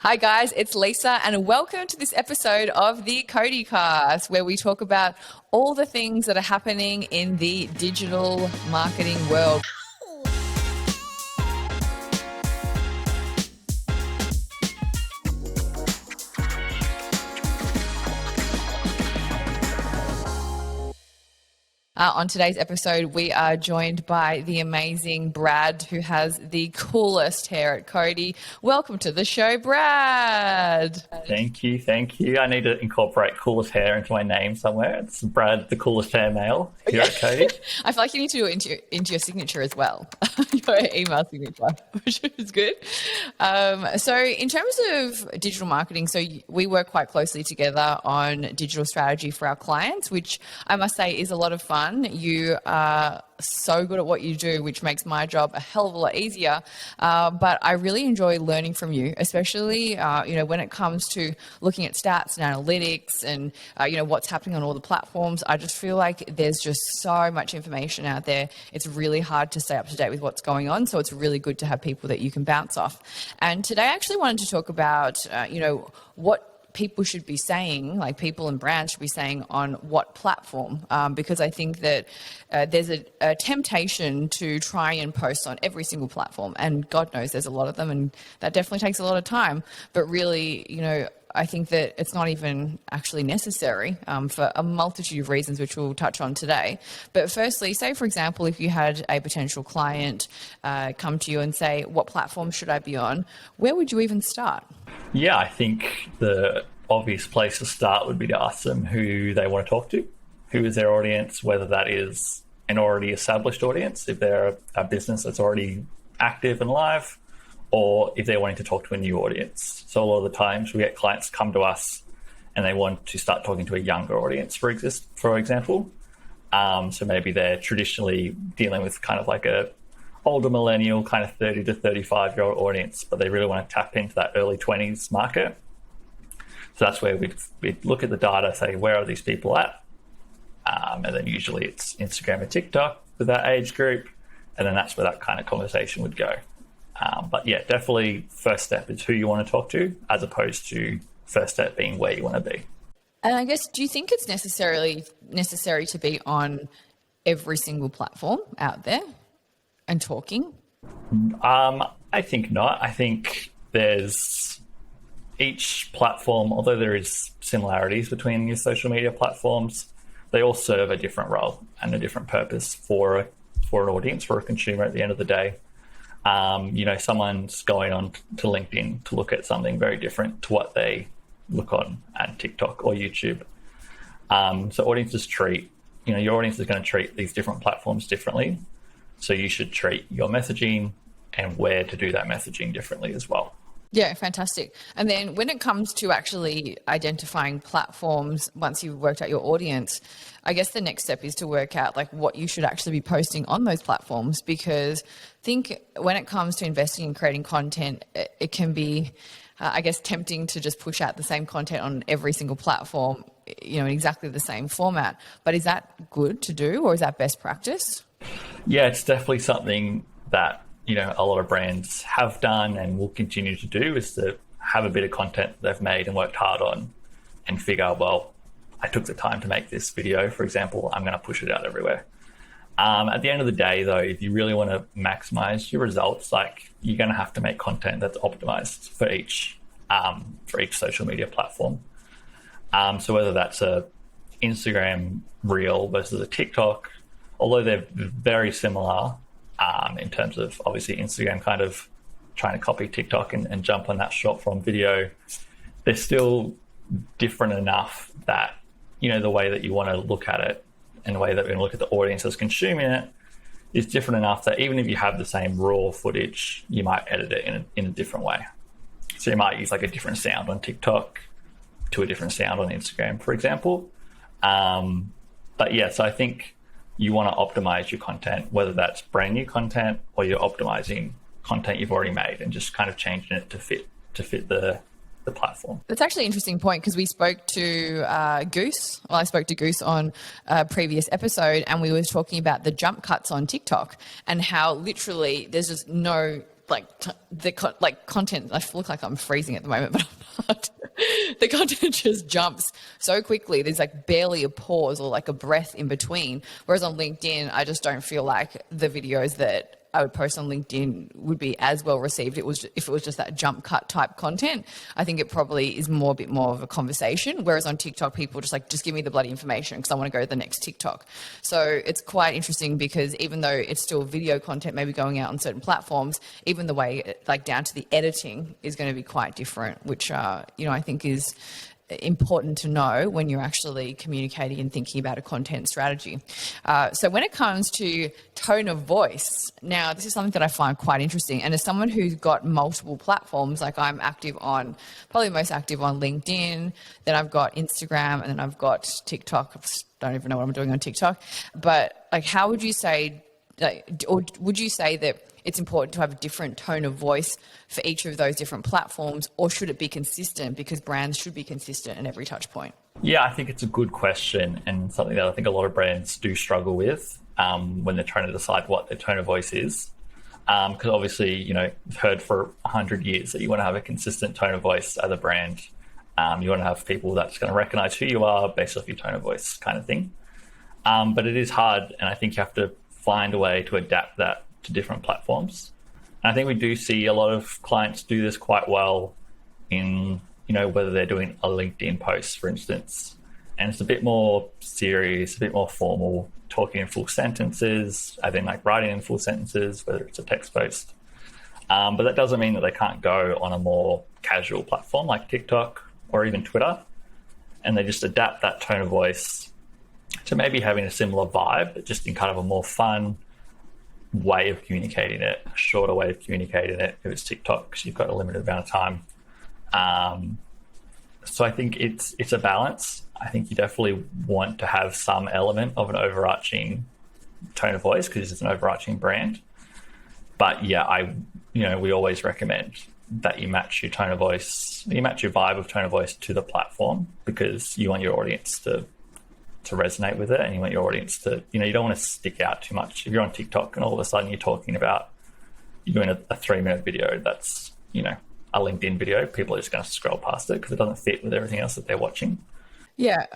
Hi guys, it's Lisa and welcome to this episode of the CODI cast where we talk about all the things that are happening in the digital marketing world. On today's episode, we are joined by the amazing Brad, who has the coolest hair at CODI. Welcome to the show, Brad. Thank you. I need to incorporate coolest hair into my name somewhere. It's Brad, the coolest hair male here at CODI. I feel like you need to do it into your signature as well, your email signature, which is good. So in terms of digital marketing, we work quite closely together on digital strategy for our clients, which I must say is a lot of fun. You are so good at what you do, which makes my job a hell of a lot easier. But I really enjoy learning from you, especially, when it comes to looking at stats and analytics and, what's happening on all the platforms. I just feel like there's just so much information out there. It's really hard to stay up to date with what's going on. So it's really good to have people that you can bounce off. And today I actually wanted to talk about, what people should be saying, like people and brands should be saying on what platform, because I think that there's a temptation to try and post on every single platform, and God knows there's a lot of them, and that definitely takes a lot of time. But really, I think that it's not even actually necessary for a multitude of reasons, which we'll touch on today. But firstly, say, for example, if you had a potential client come to you and say, what platform should I be on? Where would you even start? Yeah, I think the obvious place to start would be to ask them who they want to talk to, who is their audience, whether that is an already established audience, if they're a business that's already active and live, or if they're wanting to talk to a new audience. So a lot of the times we get clients come to us and they want to start talking to a younger audience, for example. So maybe they're traditionally dealing with kind of like a older millennial, kind of 30 to 35-year-old audience, but they really want to tap into that early 20s market. So that's where we'd look at the data, say, where are these people at? And then usually it's Instagram or TikTok with that age group. And then that's where that kind of conversation would go. But yeah, definitely first step is who you want to talk to, as opposed to first step being where you want to be. And I guess, do you think it's necessary to be on every single platform out there and talking? I think not. I think there's each platform, although there is similarities between your social media platforms, they all serve a different role and a different purpose for an audience, for a consumer at the end of the day. Someone's going on to LinkedIn to look at something very different to what they look on at TikTok or YouTube. So audiences your audience is going to treat these different platforms differently. So you should treat your messaging and where to do that messaging differently as well. Yeah, fantastic. And then when it comes to actually identifying platforms, once you've worked out your audience, I guess the next step is to work out like what you should actually be posting on those platforms, because I think when it comes to investing in creating content, it can be, tempting to just push out the same content on every single platform, in exactly the same format. But is that good to do, or is that best practice? Yeah, it's definitely something that, a lot of brands have done and will continue to do, is to have a bit of content they've made and worked hard on and figure, well, I took the time to make this video, for example, I'm going to push it out everywhere. At the end of the day, though, if you really want to maximize your results, you're going to have to make content that's optimized for each social media platform. So whether that's a Instagram reel versus a TikTok, although they're very similar in terms of obviously Instagram kind of trying to copy TikTok and jump on that short form video, they're still different enough that, the way that you want to look at it and the way that we look at the audience that's consuming it is different enough that even if you have the same raw footage, you might edit it in a different way. So you might use like a different sound on TikTok to a different sound on Instagram, for example. But yeah, so I think you want to optimize your content, whether that's brand new content or you're optimizing content you've already made and just kind of changing it to fit the platform. That's actually an interesting point, because we spoke to Goose. Well, I spoke to Goose on a previous episode, and we were talking about the jump cuts on TikTok and how literally there's just no content. I look like I'm freezing at the moment, but I'm not. The content just jumps so quickly. There's like barely a pause or like a breath in between. Whereas on LinkedIn, I just don't feel like the videos that I would post on LinkedIn would be as well received. If it was just that jump cut type content, I think it probably is a bit more of a conversation. Whereas on TikTok, people just give me the bloody information because I want to go to the next TikTok. So it's quite interesting because even though it's still video content, maybe going out on certain platforms, even the way down to the editing is going to be quite different, which I think is important to know when you're actually communicating and thinking about a content strategy. So when it comes to tone of voice, now this is something that I find quite interesting. And as someone who's got multiple platforms, like I'm probably most active on LinkedIn, then I've got Instagram, and then I've got TikTok. I don't even know what I'm doing on TikTok. But how would you say, or would you say that it's important to have a different tone of voice for each of those different platforms, or should it be consistent because brands should be consistent in every touch point? Yeah, I think it's a good question and something that I think a lot of brands do struggle with when they're trying to decide what their tone of voice is. Because obviously, you've heard for 100 years that you want to have a consistent tone of voice as a brand. You want to have people that's going to recognize who you are based off your tone of voice kind of thing. But it is hard, and I think you have to find a way to adapt that to different platforms. And I think we do see a lot of clients do this quite well in, whether they're doing a LinkedIn post, for instance, and it's a bit more serious, a bit more formal, talking in full sentences, as in writing in full sentences, whether it's a text post. But that doesn't mean that they can't go on a more casual platform like TikTok or even Twitter, and they just adapt that tone of voice to maybe having a similar vibe, but just in kind of a more fun way of communicating it, a shorter way of communicating it if it's TikTok, because you've got a limited amount of time. So I think it's a balance. I think you definitely want to have some element of an overarching tone of voice because it's an overarching brand. But yeah, we always recommend that you match your tone of voice, you match your vibe of tone of voice to the platform, because you want your audience to resonate with it, and you want your audience to, you don't want to stick out too much. If you're on TikTok and all of a sudden you're doing a 3-minute video that's, a LinkedIn video, people are just going to scroll past it because it doesn't fit with everything else that they're watching. Yeah,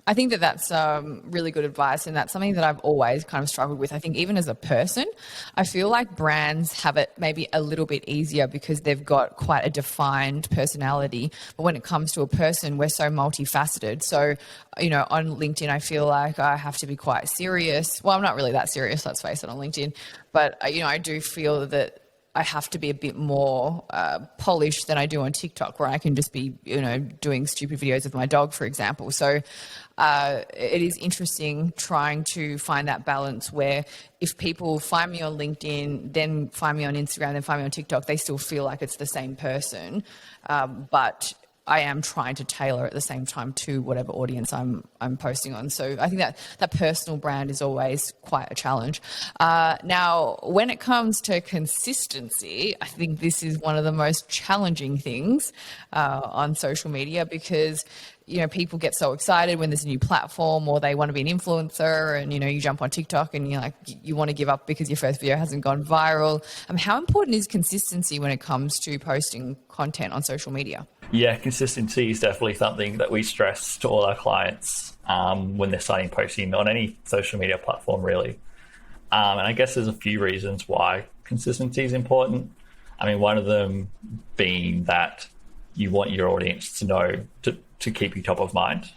I think that's really good advice, and that's something that I've always kind of struggled with. I think even as a person, I feel like brands have it maybe a little bit easier because they've got quite a defined personality. But when it comes to a person, we're so multifaceted. So, on LinkedIn, I feel like I have to be quite serious. Well, I'm not really that serious, let's face it, on LinkedIn. But, I do feel that I have to be a bit more polished than I do on TikTok, where I can just be, doing stupid videos with my dog, for example. So it is interesting trying to find that balance where if people find me on LinkedIn, then find me on Instagram, then find me on TikTok, they still feel like it's the same person. But I am trying to tailor at the same time to whatever audience I'm posting on. So I think that personal brand is always quite a challenge. Now, when it comes to consistency, I think this is one of the most challenging things on social media because people get so excited when there's a new platform or they want to be an influencer, and you jump on TikTok and you want to give up because your first video hasn't gone viral. How important is consistency when it comes to posting content on social media? Yeah, consistency is definitely something that we stress to all our clients when they're starting posting on any social media platform, really. And I guess there's a few reasons why consistency is important. One of them being that you want your audience to know to keep you top of mind.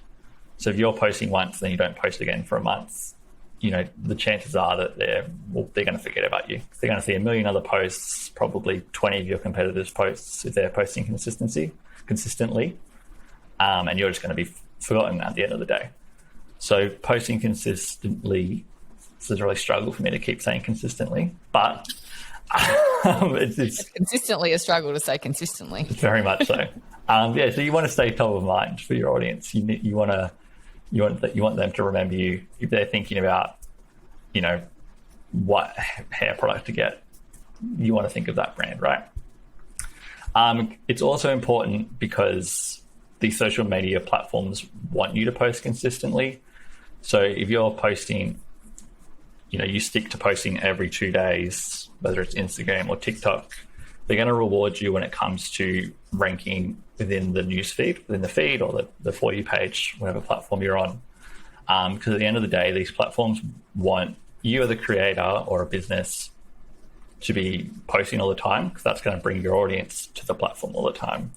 So if you're posting once, then you don't post again for a month, the chances are that they're going to forget about you. They're going to see a million other posts, probably 20 of your competitors' posts if they're posting consistently, and you're just going to be forgotten at the end of the day. So posting consistently, this is a really struggle for me to keep saying consistently, but it's consistently a struggle to say consistently. Very much so. So you want to stay top of mind for your audience. You want them to remember you if they're thinking about, what hair product to get. You want to think of that brand, right? It's also important because these social media platforms want you to post consistently. So if you're posting, you stick to posting every 2 days, whether it's Instagram or TikTok, they're going to reward you when it comes to ranking within the newsfeed, within the feed or the For You page, whatever platform you're on. Because at the end of the day, these platforms want you as a creator or a business to be posting all the time, because that's going to bring your audience to the platform all the time.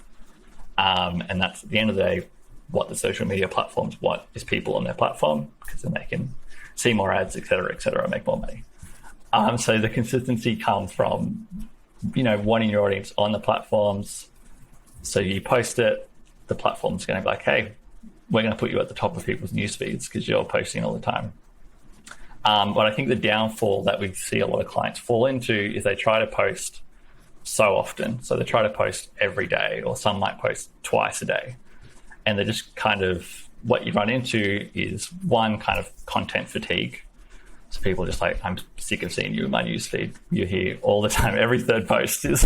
And that's, at the end of the day, what the social media platforms want is people on their platform, because then they can see more ads, et cetera, make more money. So the consistency comes from, wanting your audience on the platforms. So you post it, the platform's going to be like, hey, we're going to put you at the top of people's news feeds because you're posting all the time. But I think the downfall that we see a lot of clients fall into is they try to post so often. So they try to post every day, or some might post twice a day. And they're just kind of, what you run into is one, kind of content fatigue. So people are just like, I'm sick of seeing you in my newsfeed. You're here all the time. Every third post is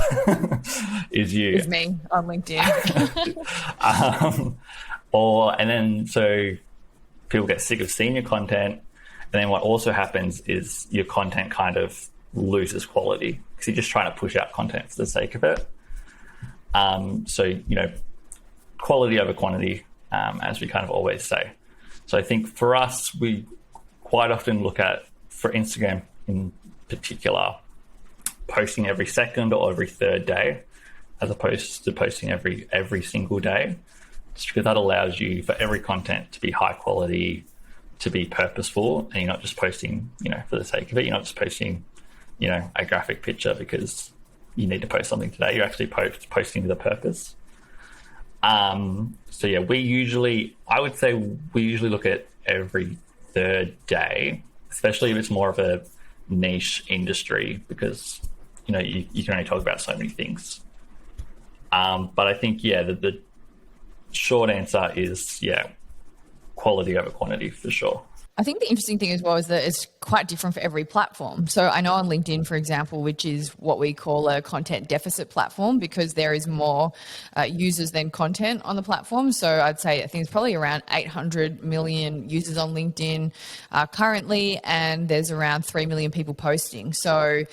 is you. It's me on LinkedIn. And then so people get sick of seeing your content. And then what also happens is your content kind of loses quality, because you're just trying to push out content for the sake of it. So, quality over quantity, as we kind of always say. So I think for us, we quite often look at, for Instagram in particular, posting every second or every third day, as opposed to posting every single day, just because that allows you for every content to be high quality, to be purposeful, and you're not just posting, for the sake of it. You're not just posting, a graphic picture because you need to post something today. You're actually posting with a purpose. So yeah, I would say we usually look at every third day, especially if it's more of a niche industry, because, you can only talk about so many things. But I think, the short answer is, quality over quantity for sure. I think the interesting thing as well is that it's quite different for every platform. So I know on LinkedIn, for example, which is what we call a content deficit platform, because there is more users than content on the platform. So I think it's probably around 800 million users on LinkedIn currently, and there's around 3 million people posting. So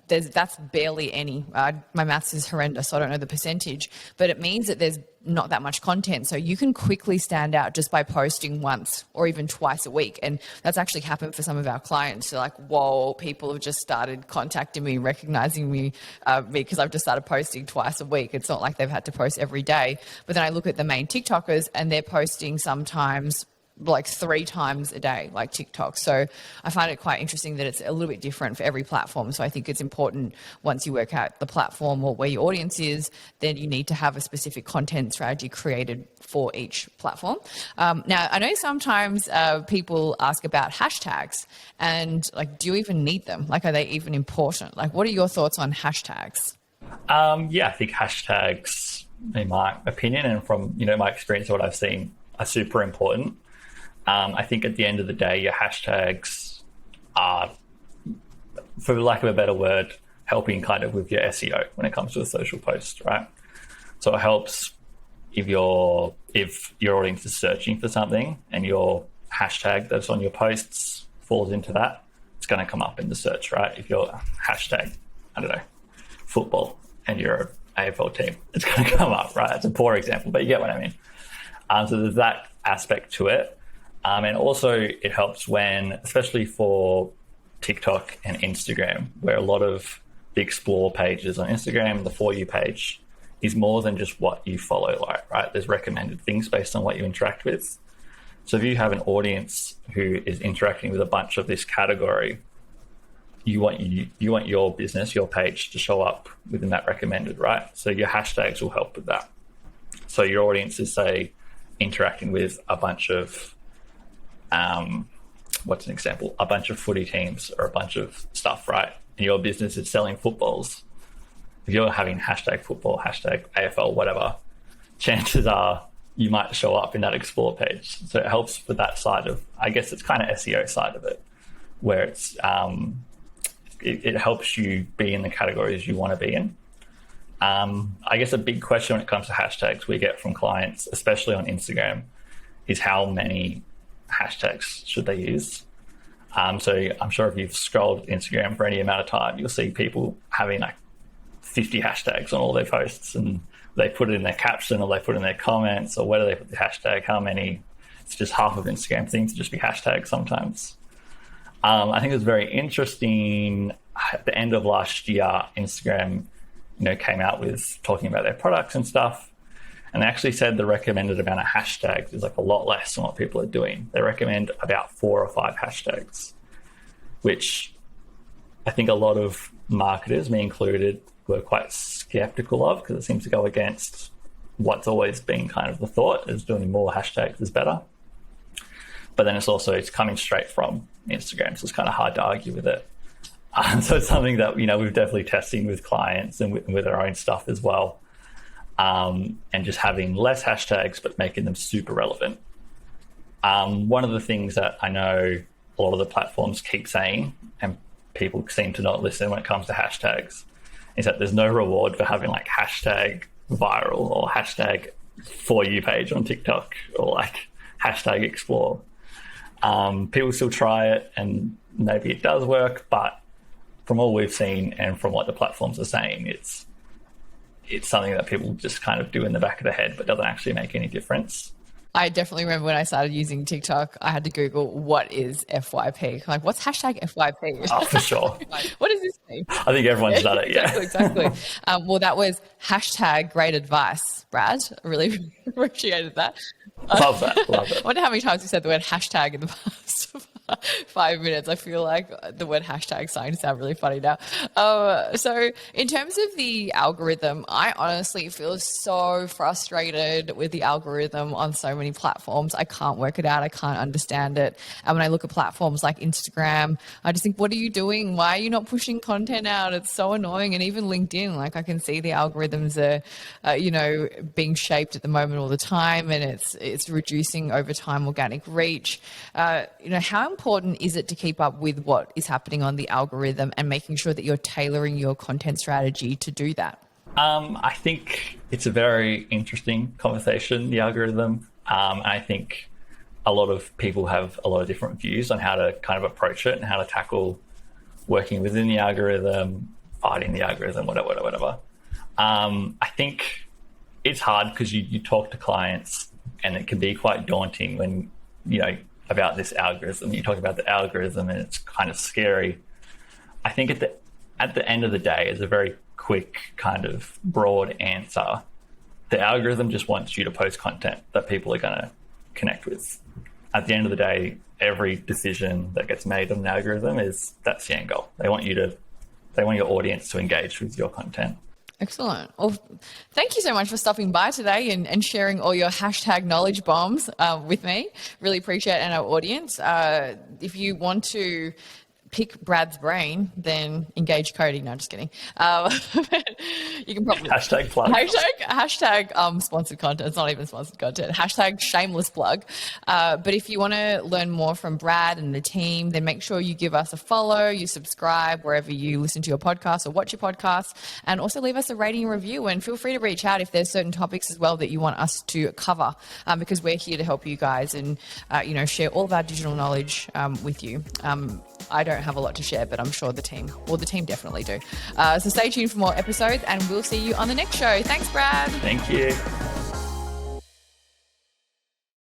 that's barely any. My maths is horrendous, so I don't know the percentage, but it means that there's not that much content. So you can quickly stand out just by posting once or even twice a week. And that's actually happened for some of our clients. So like, whoa, people have just started contacting me, recognizing me because I've just started posting twice a week. It's not like they've had to post every day. But then I look at the main TikTokers and they're posting sometimes like 3 times a day, like TikTok. So I find it quite interesting that it's a little bit different for every platform. So I think it's important, once you work out the platform or where your audience is, then you need to have a specific content strategy created for each platform. Now, I know sometimes people ask about hashtags, and like, do you even need them? Like, are they even important? Like, what are your thoughts on hashtags? I think hashtags, in my opinion, and from, my experience of what I've seen, are super important. I think at the end of the day, your hashtags are, for lack of a better word, helping kind of with your SEO when it comes to a social post, right? So it helps if your audience is searching for something and your hashtag that's on your posts falls into that, it's going to come up in the search, right? If your hashtag, I don't know, football, and you're an AFL team, it's going to come up, right? It's a poor example, but you get what I mean. So there's that aspect to it. And also it helps when, especially for TikTok and Instagram, where a lot of the explore pages on Instagram, the For You page, is more than just what you follow, right? There's recommended things based on what you interact with. So if you have an audience who is interacting with a bunch of this category, you want your business, your page to show up within that recommended, right? So your hashtags will help with that. So your audience is, say, interacting with a bunch of what's an example? A bunch of footy teams or a bunch of stuff, right? And your business is selling footballs. If you're having hashtag football, hashtag AFL, whatever, chances are you might show up in that explore page. So it helps with that side of, I guess it's kind of SEO side of it, where it's it helps you be in the categories you want to be in. I guess a big question when it comes to hashtags we get from clients, especially on Instagram, is how many hashtags should they use? So I'm sure if you've scrolled Instagram for any amount of time, you'll see people having like 50 hashtags on all their posts, and they put it in their caption or they put it in their comments, or where do they put the hashtag, how many. It's just half of Instagram seems to just be hashtags sometimes. I think it was very interesting at the end of last year, Instagram, came out with talking about their products and stuff. And they actually said the recommended amount of hashtags is like a lot less than what people are doing. They recommend about 4 or 5 hashtags, which I think a lot of marketers, me included, were quite skeptical of, because it seems to go against what's always been kind of the thought, is doing more hashtags is better. But then it's coming straight from Instagram, so it's kind of hard to argue with it. So it's something that, we're definitely testing with clients and with our own stuff as well. And just having less hashtags, but making them super relevant. One of the things that I know a lot of the platforms keep saying, and people seem to not listen when it comes to hashtags, is that there's no reward for having like hashtag viral or hashtag For You page on TikTok or like hashtag explore. People still try it and maybe it does work, but from all we've seen and from what the platforms are saying, it's something that people just kind of do in the back of their head, but doesn't actually make any difference. I definitely remember when I started using TikTok, I had to Google what is FYP. Like, what's hashtag FYP? Oh, for sure. What does this mean? I think everyone's done it, yeah. Exactly. Well, that was hashtag great advice, Brad. I really appreciated that. Love that. Love it. I wonder how many times you said the word hashtag in the past 5 minutes. I feel like the word hashtag is starting to sound really funny now. So in terms of the algorithm, I honestly feel so frustrated with the algorithm on so many platforms. I can't work it out. I can't understand it. And when I look at platforms like Instagram, I just think, what are you doing? Why are you not pushing content out? It's so annoying. And even LinkedIn, like I can see the algorithms are, being shaped at the moment all the time, and it's reducing over time organic reach. How important is it to keep up with what is happening on the algorithm and making sure that you're tailoring your content strategy to do that? I think it's a very interesting conversation, the algorithm. I think a lot of people have a lot of different views on how to kind of approach it and how to tackle working within the algorithm, fighting the algorithm, whatever. I think it's hard because you talk to clients and it can be quite daunting when, about this algorithm. You talk about the algorithm and it's kind of scary. I think at the end of the day, it's a very quick kind of broad answer. The algorithm just wants you to post content that people are going to connect with. At the end of the day, every decision that gets made on the algorithm that's the end goal. They want your audience to engage with your content. Excellent. Well, thank you so much for stopping by today and sharing all your hashtag knowledge bombs with me. Really appreciate it, and our audience. If you want to pick Brad's brain, then engage CODI. No, I'm just kidding. You can probably hashtag plug. Hashtag sponsored content. It's not even sponsored content. Hashtag shameless plug. But if you want to learn more from Brad and the team, then make sure you give us a follow, you subscribe wherever you listen to your podcast or watch your podcast, and also leave us a rating and review. And feel free to reach out if there's certain topics as well that you want us to cover, because we're here to help you guys and share all of our digital knowledge with you. I don't have a lot to share, but I'm sure the team definitely do. So stay tuned for more episodes, and we'll see you on the next show. Thanks, Brad. Thank you.